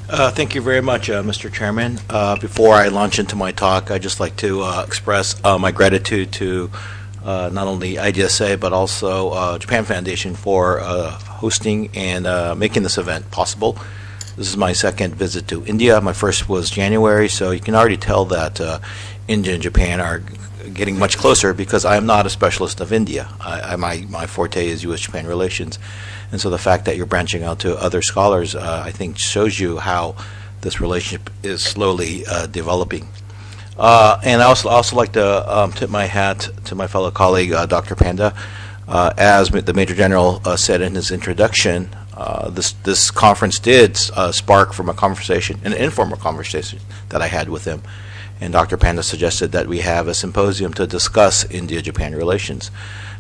Thank you very much, Mr. Chairman. Before I launch into my talk, I'd just like to express my gratitude to not only IDSA but also Japan Foundation for hosting and making this event possible. This is my second visit to India. My first was January, so you can already tell that India and Japan are getting much closer because I am not a specialist of India. My forte is U.S.-Japan relations. And so the fact that you're branching out to other scholars, I think, shows you how this relationship is slowly developing. And I also like to tip my hat to my fellow colleague, Dr. Panda. As the Major General said in his introduction, this conference did spark from a conversation, an informal conversation that I had with him. And Dr. Panda suggested that we have a symposium to discuss India-Japan relations.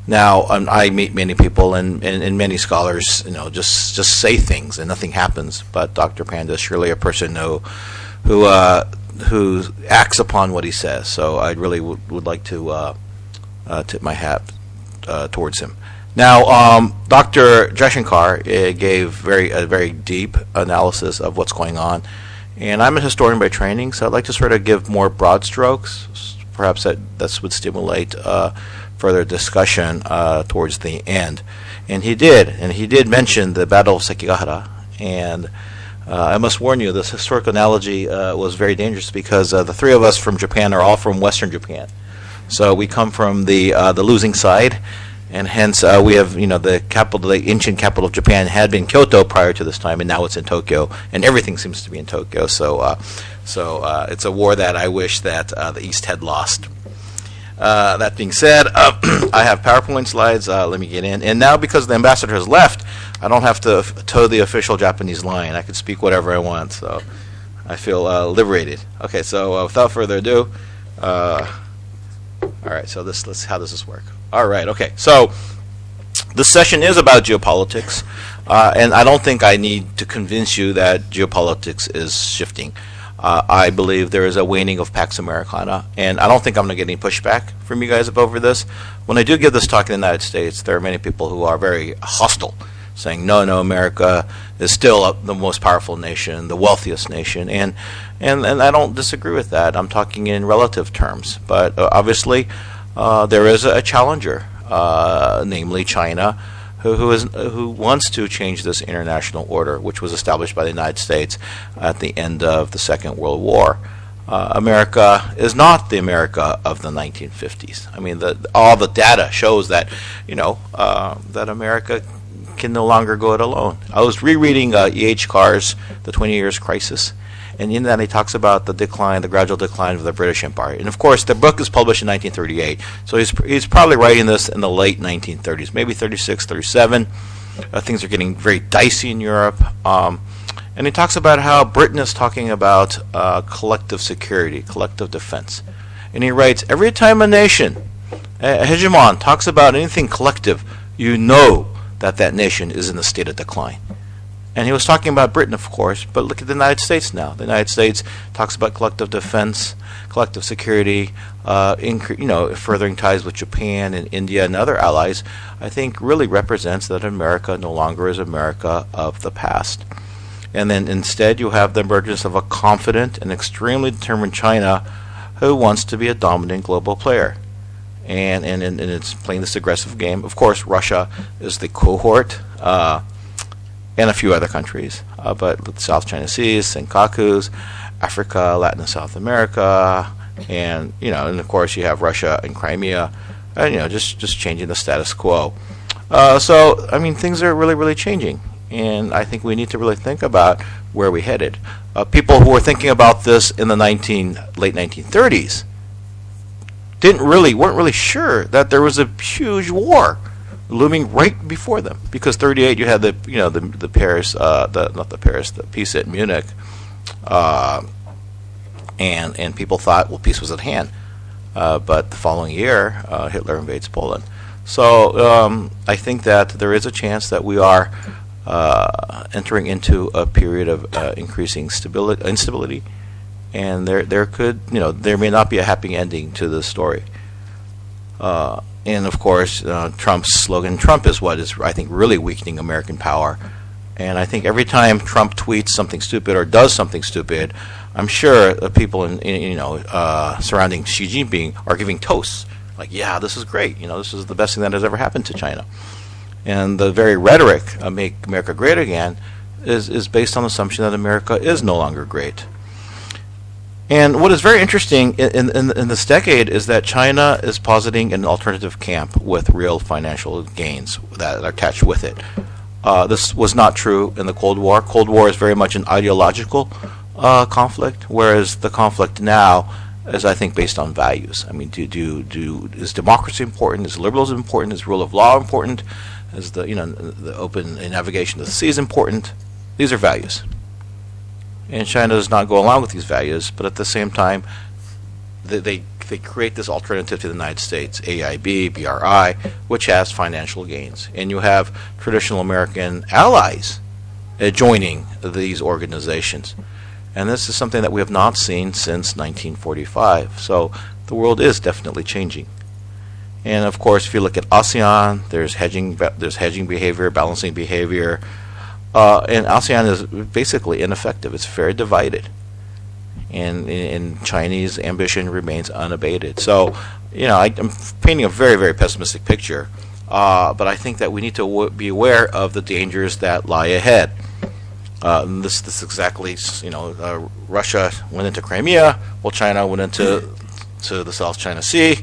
Now, I meet many people, and many scholars, just say things and nothing happens. But Dr. Panda is surely a person who acts upon what he says. So I really would like to tip my hat towards him. Now, Dr. Jaishankar gave a very deep analysis of what's going on, and I'm a historian by training, so I'd like to sort of give more broad strokes. Perhaps that would stimulate further discussion towards the end. And he did mention the Battle of Sekigahara. And I must warn you, this historical analogy was very dangerous because the three of us from Japan are all from Western Japan. So we come from the losing side, and hence we have, the capital, the ancient capital of Japan had been Kyoto prior to this time, and now it's in Tokyo, and everything seems to be in Tokyo. So it's a war that I wish that the East had lost. That being said, I have PowerPoint slides. Let me get in. And now, because the ambassador has left, I don't have to toe the official Japanese line. I can speak whatever I want, so I feel liberated. Okay, so without further ado, all right. So how does this work? All right. Okay. So this session is about geopolitics, and I don't think I need to convince you that geopolitics is shifting. I believe there is a waning of Pax Americana, and I don't think I'm going to get any pushback from you guys over this. When I do give this talk in the United States, there are many people who are very hostile, saying, no, America is still the most powerful nation, the wealthiest nation, and I don't disagree with that. I'm talking in relative terms, but obviously there is a challenger, namely China, who wants to change this international order, which was established by the United States at the end of the Second World War. America is not the America of the 1950s. I mean, all the data shows that, that America can no longer go it alone. I was rereading E.H. Carr's The 20 Years Crisis, and in that he talks about the gradual decline of the British Empire. And of course, the book is published in 1938, so he's probably writing this in the late 1930s, maybe 36, 37. Things are getting very dicey in Europe. And he talks about how Britain is talking about collective security, collective defense. And he writes, every time a nation, a hegemon, talks about anything collective, you know that nation is in a state of decline. And he was talking about Britain, of course, but look at the United States now. The United States talks about collective defense, collective security, furthering ties with Japan and India and other allies. I think really represents that America no longer is America of the past. And then instead you have the emergence of a confident and extremely determined China who wants to be a dominant global player. And it's playing this aggressive game. Of course, Russia is the cohort, and a few other countries, but the South China Seas, Senkakus, Africa, Latin and South America, and of course you have Russia and Crimea, and just changing the status quo. So I mean, things are really changing, and I think we need to really think about where we headed. People who were thinking about this in the late 1930s weren't really sure that there was a huge war looming right before them, because 38 you had the Paris the peace at Munich, and people thought, well, peace was at hand, but the following year Hitler invades Poland. So I think that there is a chance that we are entering into a period of increasing instability, and there may not be a happy ending to this story. And of course, Trump's slogan, Trump is what is, I think, really weakening American power And I think every time Trump tweets something stupid or does something stupid, I'm sure the people surrounding Xi Jinping are giving toasts. Like, yeah, this is great. This is the best thing that has ever happened to China. And the very rhetoric of "Make America Great Again" is based on the assumption that America is no longer great. And what is very interesting in this decade is that China is positing an alternative camp with real financial gains that are attached with it. This was not true in the Cold War. Cold War is very much an ideological conflict, whereas the conflict now is, I think, based on values. I mean, is democracy important? Is liberalism important? Is rule of law important? Is the open navigation of the sea is important? These are values. And China does not go along with these values, but at the same time, they create this alternative to the United States, AIB, BRI, which has financial gains. And you have traditional American allies joining these organizations. And this is something that we have not seen since 1945. So the world is definitely changing. And of course, if you look at ASEAN, there's hedging behavior, balancing behavior. And ASEAN is basically ineffective. It's very divided. And Chinese ambition remains unabated. So, I'm painting a very, very pessimistic picture. But I think that we need to be aware of the dangers that lie ahead. This exactly, Russia went into Crimea, while China went into the South China Sea.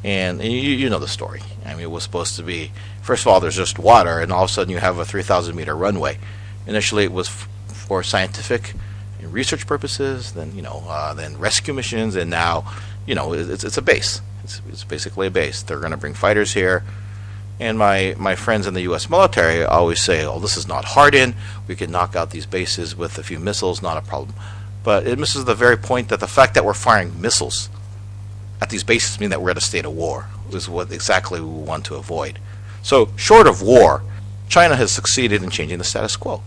And you know the story. I mean, it was supposed to be, first of all, there's just water, and all of a sudden you have a 3,000-meter runway. Initially, it was for scientific and research purposes, then then rescue missions, and now, it's a base. It's basically a base. They're going to bring fighters here, and my friends in the U.S. military always say, "Oh, this is not hardened. We can knock out these bases with a few missiles, not a problem." But it misses the very point that the fact that we're firing missiles at these bases mean that we're at a state of war, is what exactly we want to avoid. So, short of war, China has succeeded in changing the status quo.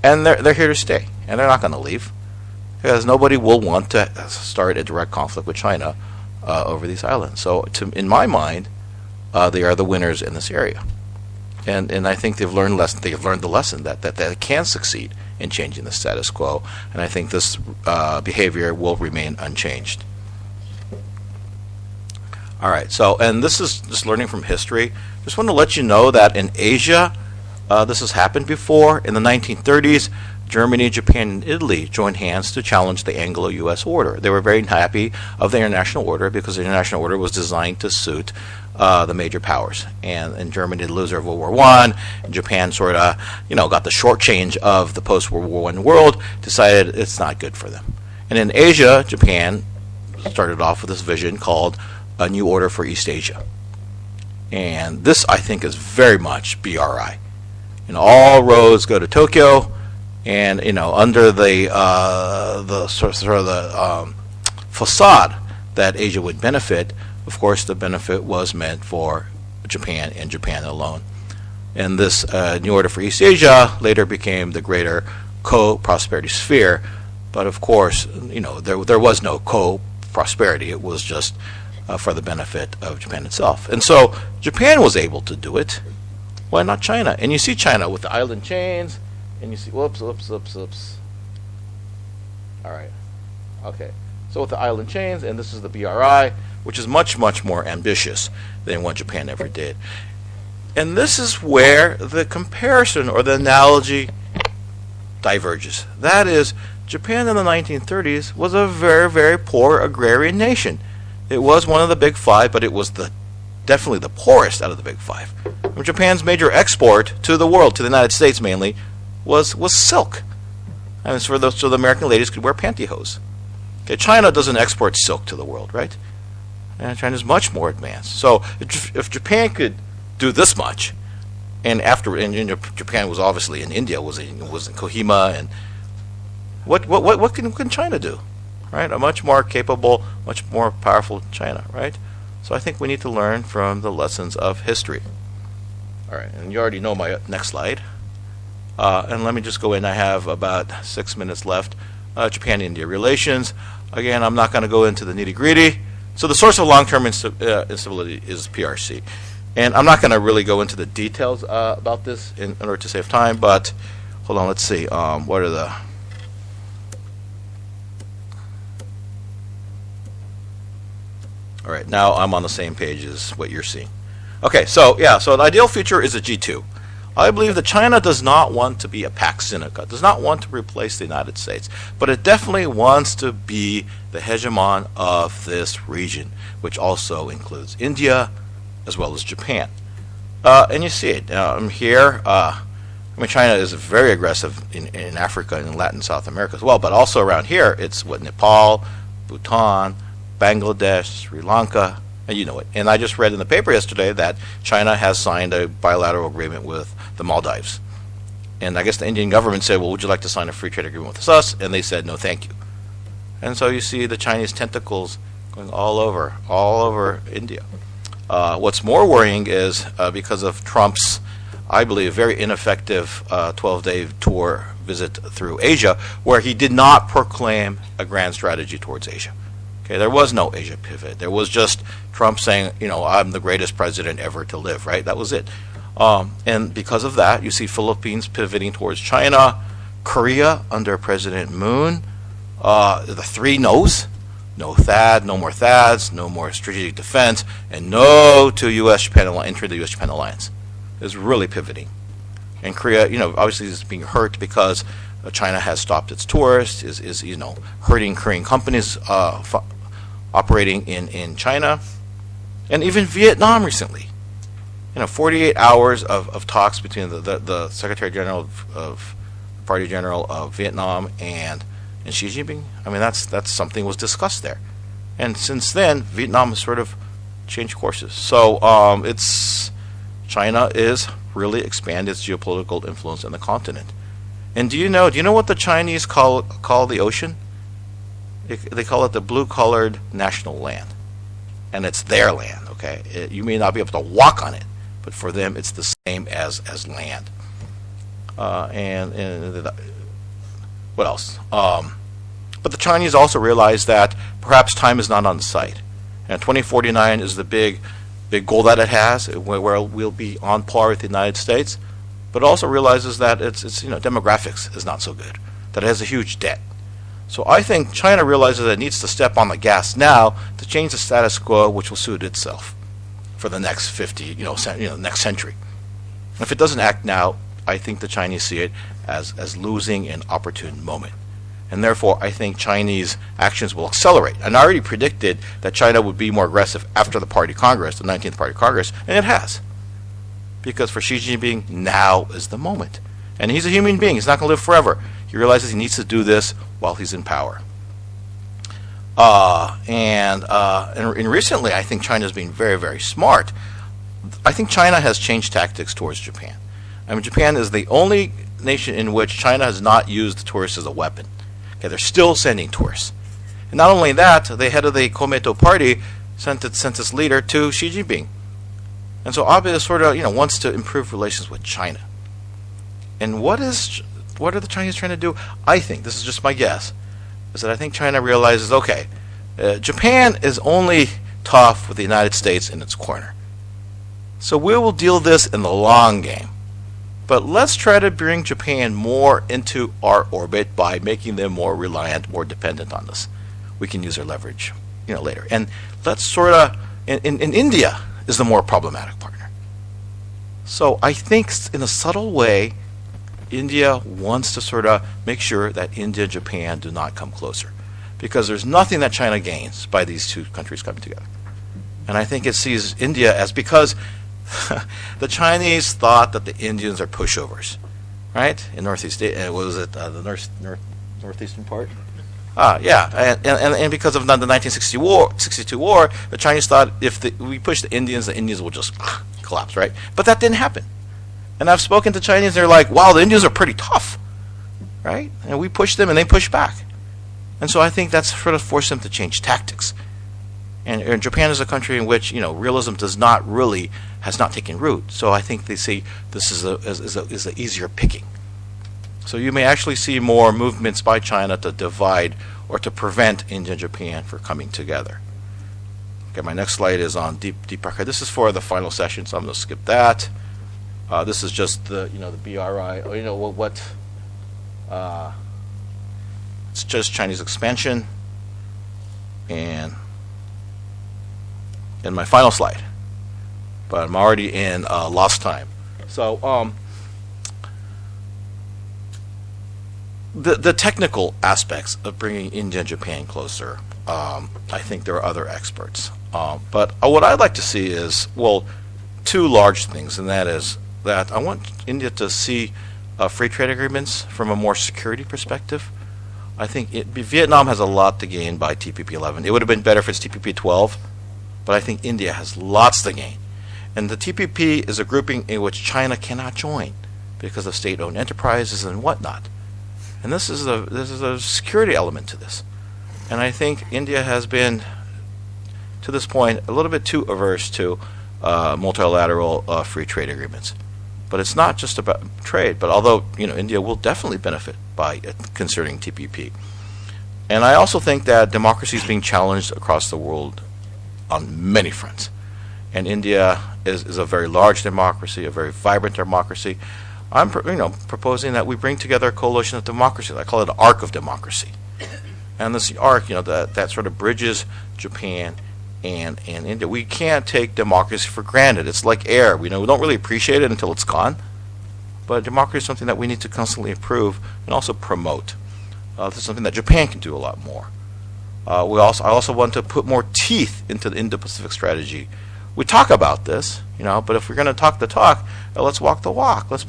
And they're here to stay. And they're not going to leave. Because nobody will want to start a direct conflict with China over these islands. So, in my mind, they are the winners in this area. And I think they've learned the lesson that they can succeed in changing the status quo. And I think this behavior will remain unchanged. All right, and this is just learning from history. Just want to let you know that in Asia, this has happened before. In the 1930s, Germany, Japan, and Italy joined hands to challenge the Anglo-U.S. order. They were very happy of the international order because the international order was designed to suit the major powers. And in Germany, the loser of World War I, and Japan sort of, got the short change of the post-World War I world, decided it's not good for them. And in Asia, Japan started off with this vision called a new order for East Asia. And this, I think, is very much BRI. All roads go to Tokyo, and under the facade that Asia would benefit, of course, the benefit was meant for Japan and Japan alone. And this new order for East Asia later became the greater co-prosperity sphere. But of course, there was no co-prosperity. It was just for the benefit of Japan itself. And so Japan was able to do it. Why not China? And you see China with the island chains, and you see, whoops. All right. Okay. So with the island chains, and this is the BRI, which is much, much more ambitious than what Japan ever did. And this is where the comparison or the analogy diverges. That is, Japan in the 1930s was a very, very poor agrarian nation. It was one of the big five, but it was definitely the poorest out of the big five. And Japan's major export to the world, to the United States mainly, was silk. And so the American ladies could wear pantyhose. Okay, China doesn't export silk to the world, right? And China's much more advanced. So if Japan could do this much, and Japan was obviously in India, was in Kohima, and what can China do? Right, a much more capable, much more powerful China, right? So I think we need to learn from the lessons of history. All right, and you already know my next slide. And let me just go in. I have about 6 minutes left. Japan-India relations. Again, I'm not going to go into the nitty-gritty. So the source of long-term instability is PRC. And I'm not going to really go into the details about this in order to save time, but hold on, let's see. What are the... All right, now I'm on the same page as what you're seeing. Okay, so yeah, so the ideal future is a G2. I believe that China does not want to be a Pax Sinica, does not want to replace the United States, but it definitely wants to be the hegemon of this region, which also includes India as well as Japan. And you see it here. I mean, China is very aggressive in Africa and in Latin South America as well, but also around here, it's what, Nepal, Bhutan, Bangladesh, Sri Lanka, and you know it. And I just read in the paper yesterday that China has signed a bilateral agreement with the Maldives. And I guess the Indian government said, well, would you like to sign a free trade agreement with us? And they said, no, thank you. And so you see the Chinese tentacles going all over India. What's more worrying is because of Trump's, I believe, very ineffective 12-day tour visit through Asia, where he did not proclaim a grand strategy towards Asia. Okay, there was no Asia pivot. There was just Trump saying, you know, I'm the greatest president ever to live, right? That was it. And because of that, you see Philippines pivoting towards China, Korea under President Moon, the three no's. No THAAD, no more THAADs, no more strategic defense, and no to U.S.-Japan alliance, entering the U.S.-Japan alliance. Is really pivoting. And Korea, you know, obviously is being hurt because China has stopped its tourists, is you know, hurting Korean companies operating in China, and even Vietnam recently. You know, 48 hours of talks between the Secretary General of Party General of Vietnam and Xi Jinping. I mean, that's something was discussed there, and since then Vietnam has sort of changed courses. So China is really expanded its geopolitical influence in the continent. And do you know what the Chinese call the ocean? They call it the blue-colored national land, and it's their land. Okay, you may not be able to walk on it, but for them it's the same as land. And what else? But the Chinese also realize that perhaps time is not on site, and 2049 is the big goal that it has, where we'll be on par with the United States. But it also realizes that it's you know, demographics is not so good, that it has a huge debt. So I think China realizes that it needs to step on the gas now to change the status quo, which will suit itself for the next 50, next century. And if it doesn't act now, I think the Chinese see it as losing an opportune moment. And therefore, I think Chinese actions will accelerate. And I already predicted that China would be more aggressive after the Party Congress, the 19th Party Congress, and it has. Because for Xi Jinping, now is the moment. And he's a human being. He's not going to live forever. He realizes he needs to do this while he's in power. And recently, I think China's been very, very smart. I think China has changed tactics towards Japan. I mean, Japan is the only nation in which China has not used tourists as a weapon. Okay, they're still sending tourists. And not only that, the head of the Komeito party sent its leader to Xi Jinping. And so Abe sort of, wants to improve relations with China. And what are the Chinese trying to do? I think, this is just my guess, is that I think China realizes, okay, Japan is only tough with the United States in its corner. So we will deal this in the long game. But let's try to bring Japan more into our orbit by making them more reliant, more dependent on us. We can use their leverage, later. And let's sort of, in India is the more problematic partner. So I think in a subtle way, India wants to sort of make sure that India and Japan do not come closer, because there's nothing that China gains by these two countries coming together. And I think it sees India as, because the Chinese thought that the Indians are pushovers, right? In Northeast, what was it, the northeastern part? Yeah, and because of the 1962 war, the Chinese thought if we push the Indians will just collapse, right? But that didn't happen. And I've spoken to Chinese, they're like, wow, the Indians are pretty tough, right? And we push them and they push back. And so I think that's sort of forced them to change tactics. And Japan is a country in which, realism has not taken root. So I think they see this is a easier picking. So you may actually see more movements by China to divide or to prevent India and Japan from coming together. Okay, my next slide is on deep archive. This is for the final session, so I'm going to skip that. This is just the BRI. It's just Chinese expansion, and my final slide. But I'm already in lost time. So the technical aspects of bringing India and Japan closer, I think there are other experts. But what I'd like to see is, well, two large things, and that is that I want India to see free trade agreements from a more security perspective. I think Vietnam has a lot to gain by TPP 11. It would have been better if it's TPP 12, but I think India has lots to gain. And the TPP is a grouping in which China cannot join because of state-owned enterprises and whatnot. And this is a security element to this. And I think India has been, to this point, a little bit too averse to multilateral free trade agreements. But it's not just about trade, but although India will definitely benefit by considering TPP. And I also think that democracy is being challenged across the world on many fronts. And India is a very large democracy, a very vibrant democracy. I'm proposing that we bring together a coalition of democracies. I call it an arc of democracy. And this arc, that sort of bridges Japan and India. We can't take democracy for granted. It's like air. We don't really appreciate it until it's gone. But democracy is something that we need to constantly improve and also promote. This is something that Japan can do a lot more. I also want to put more teeth into the Indo-Pacific strategy. We talk about this, but if we're going to talk the talk, let's walk the walk. Let's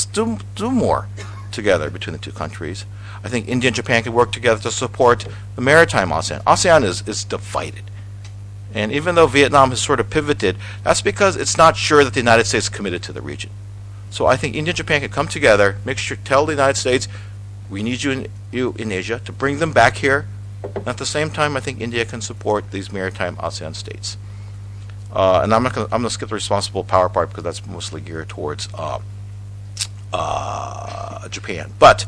do more together between the two countries. I think India and Japan can work together to support the maritime ASEAN. ASEAN is divided. And even though Vietnam has sort of pivoted, that's because it's not sure that the United States is committed to the region. So I think India and Japan can come together, tell the United States, we need you in Asia to bring them back here. And at the same time, I think India can support these maritime ASEAN states. And I'm going to skip the responsible power part because that's mostly geared towards Japan. But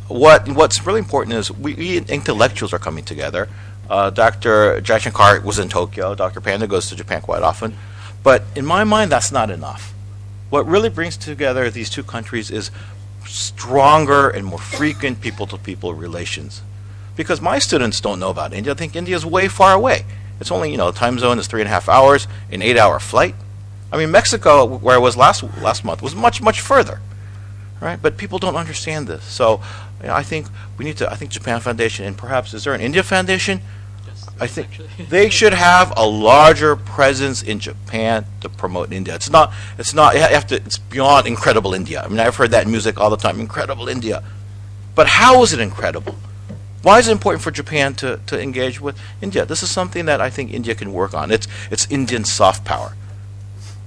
what's really important is we intellectuals are coming together. Dr. Jaishankar was in Tokyo. Dr. Panda goes to Japan quite often. But in my mind, that's not enough. What really brings together these two countries is stronger and more frequent people-to-people relations. Because my students don't know about India. I think India is way far away. It's only, the time zone is 3.5 hours, an 8-hour flight. I mean, Mexico, where I was last month, was much, much further, right? But people don't understand this. So, I think I think Japan Foundation, and perhaps, is there an India Foundation? Yes, I think they should have a larger presence in Japan to promote India. It's beyond incredible India. I mean, I've heard that in music all the time, incredible India. But how is it incredible? Why is it important for Japan to engage with India? This is something that I think India can work on. It's Indian soft power.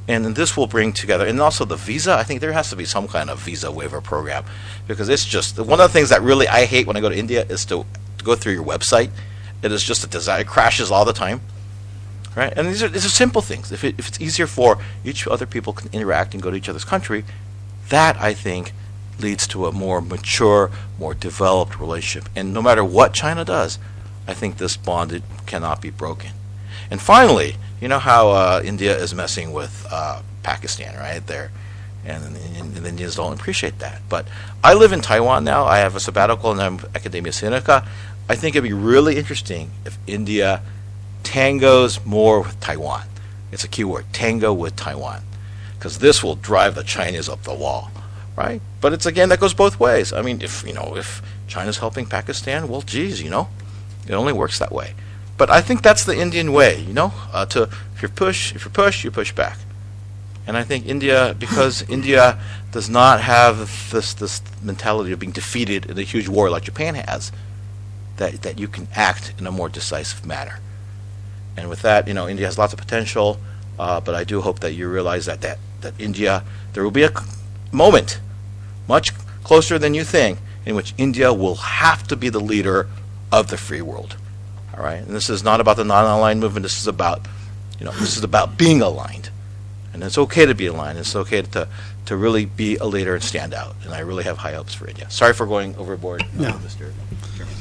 And this will bring together, and also the visa, I think there has to be some kind of visa waiver program, because it's just, one of the things that really I hate when I go to India is to go through your website. It is just a disaster. It crashes all the time. Right? And these are simple things. If it's easier for each other people can interact and go to each other's country, that, I think, leads to a more mature, more developed relationship. And no matter what China does, I think this bond cannot be broken. And finally, you know how India is messing with Pakistan, right? And the Indians don't appreciate that. But I live in Taiwan now. I have a sabbatical and I'm Academia Sinica. I think it'd be really interesting if India tangos more with Taiwan. It's a key word, tango with Taiwan. Because this will drive the Chinese up the wall. Right, but it's again that goes both ways. I mean, if China's helping Pakistan, well, geez, it only works that way. But I think that's the Indian way, if you push, you push back. And I think India, because India does not have this mentality of being defeated in a huge war like Japan has, that you can act in a more decisive manner. And with that, India has lots of potential, but I do hope that you realize that India, there will be a moment, much closer than you think, in which India will have to be the leader of the free world. All right, and this is not about the non-aligned movement. This is about, being aligned, and it's okay to be aligned. It's okay to really be a leader and stand out. And I really have high hopes for India. Sorry for going overboard, No. Mr. Chairman.